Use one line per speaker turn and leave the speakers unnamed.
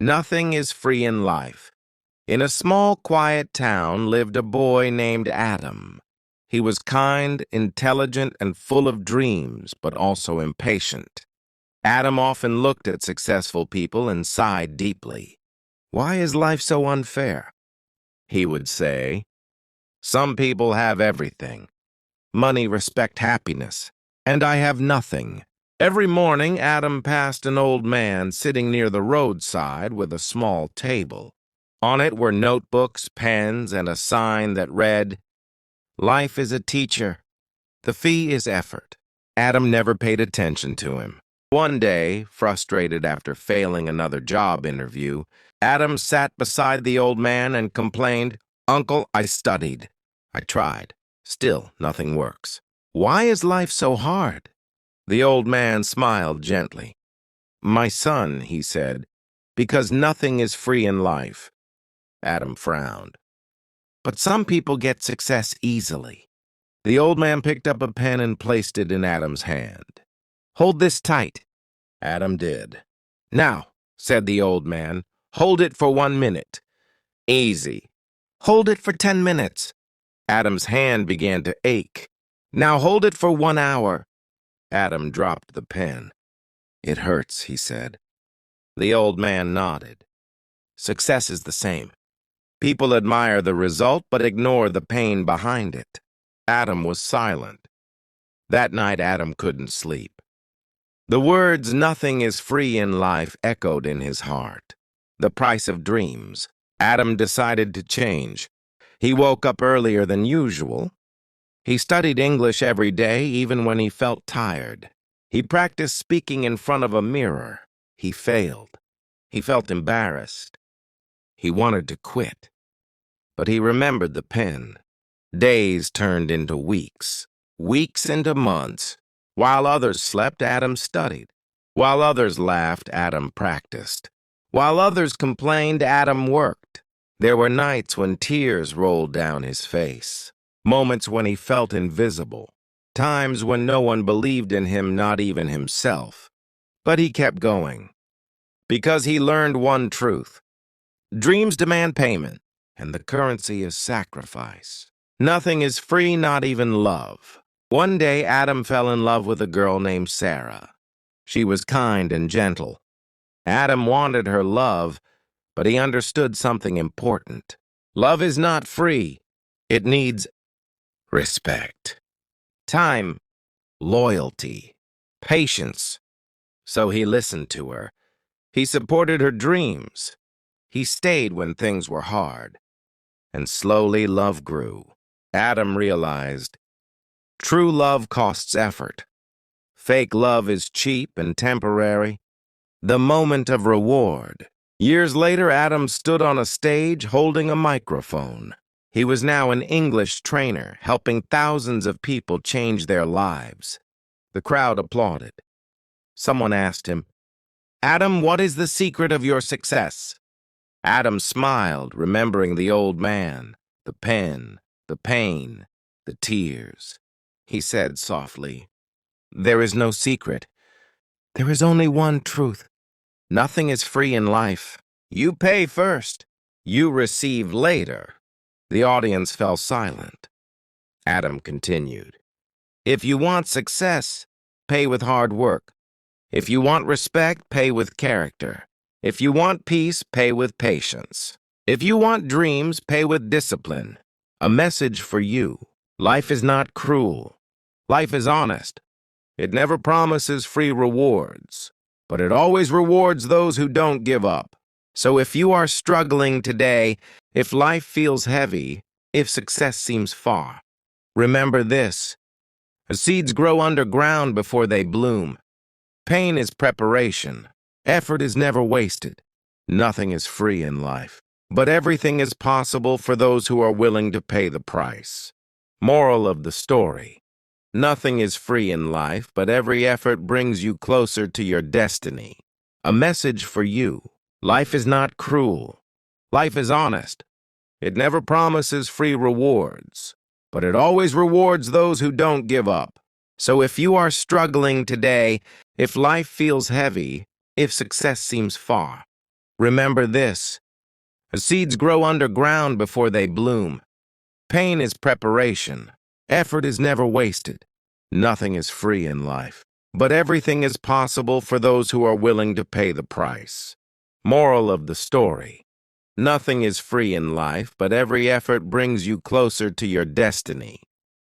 Nothing is free in life. In a small, quiet town lived a boy named Adam. He was kind, intelligent, and full of dreams, but also impatient. Adam often looked at successful people and sighed deeply. "Why is life so unfair?" he would say. "Some people have everything. Money, respect, happiness. And I have nothing." Every morning, Adam passed an old man sitting near the roadside with a small table. On it were notebooks, pens, and a sign that read, "Life is a teacher. The fee is effort." Adam never paid attention to him. One day, frustrated after failing another job interview, Adam sat beside the old man and complained, "Uncle, I studied. I tried. Still, nothing works. Why is life so hard?" The old man smiled gently. "My son," he said, "because nothing is free in life." Adam frowned. "But some people get success easily." The old man picked up a pen and placed it in Adam's hand. "Hold this tight." Adam did. "Now," said the old man, "hold it for 1 minute." "Easy." "Hold it for 10 minutes." Adam's hand began to ache. "Now hold it for 1 hour." Adam dropped the pen. "It hurts," he said. The old man nodded. Success is the same. People admire the result but ignore the pain behind it. Adam was silent. That night, Adam couldn't sleep. The words, "Nothing is free in life," echoed in his heart. The price of dreams. Adam decided to change. He woke up earlier than usual. He studied English every day, even when he felt tired. He practiced speaking in front of a mirror. He failed. He felt embarrassed. He wanted to quit. But he remembered the pen. Days turned into weeks, weeks into months. While others slept, Adam studied. While others laughed, Adam practiced. While others complained, Adam worked. There were nights when tears rolled down his face. Moments when he felt invisible. Times when no one believed in him, not even himself. But he kept going. Because he learned one truth. Dreams demand payment, and the currency is sacrifice. Nothing is free, not even love. One day, Adam fell in love with a girl named Sarah. She was kind and gentle. Adam wanted her love, but he understood something important. Love is not free. It needs respect, time, loyalty, patience. So he listened to her. He supported her dreams. He stayed when things were hard. And slowly love grew. Adam realized true love costs effort. Fake love is cheap and temporary. The moment of reward. Years later, Adam stood on a stage holding a microphone. He was now an English trainer, helping thousands of people change their lives. The crowd applauded. Someone asked him, "Adam, what is the secret of your success?" Adam smiled, remembering the old man, the pen, the pain, the tears. He said softly, "There is no secret. There is only one truth. Nothing is free in life. You pay first. You receive later." The audience fell silent. Adam continued, "If you want success, pay with hard work. If you want respect, pay with character. If you want peace, pay with patience. If you want dreams, pay with discipline." A message for you. Life is not cruel. Life is honest. It never promises free rewards, but it always rewards those who don't give up. So if you are struggling today, if life feels heavy, if success seems far, remember this. Seeds grow underground before they bloom. Pain is preparation. Effort is never wasted. Nothing is free in life, but everything is possible for those who are willing to pay the price. Moral of the story. Nothing is free in life, but every effort brings you closer to your destiny. A message for you. Life is not cruel. Life is honest. It never promises free rewards, but it always rewards those who don't give up. So if you are struggling today, if life feels heavy, if success seems far, Remember this: seeds grow underground before they bloom. Pain is preparation. Effort is never wasted. Nothing is free in life, but everything is possible for those who are willing to pay the price. Moral of the story: nothing is free in life, but every effort brings you closer to your destiny.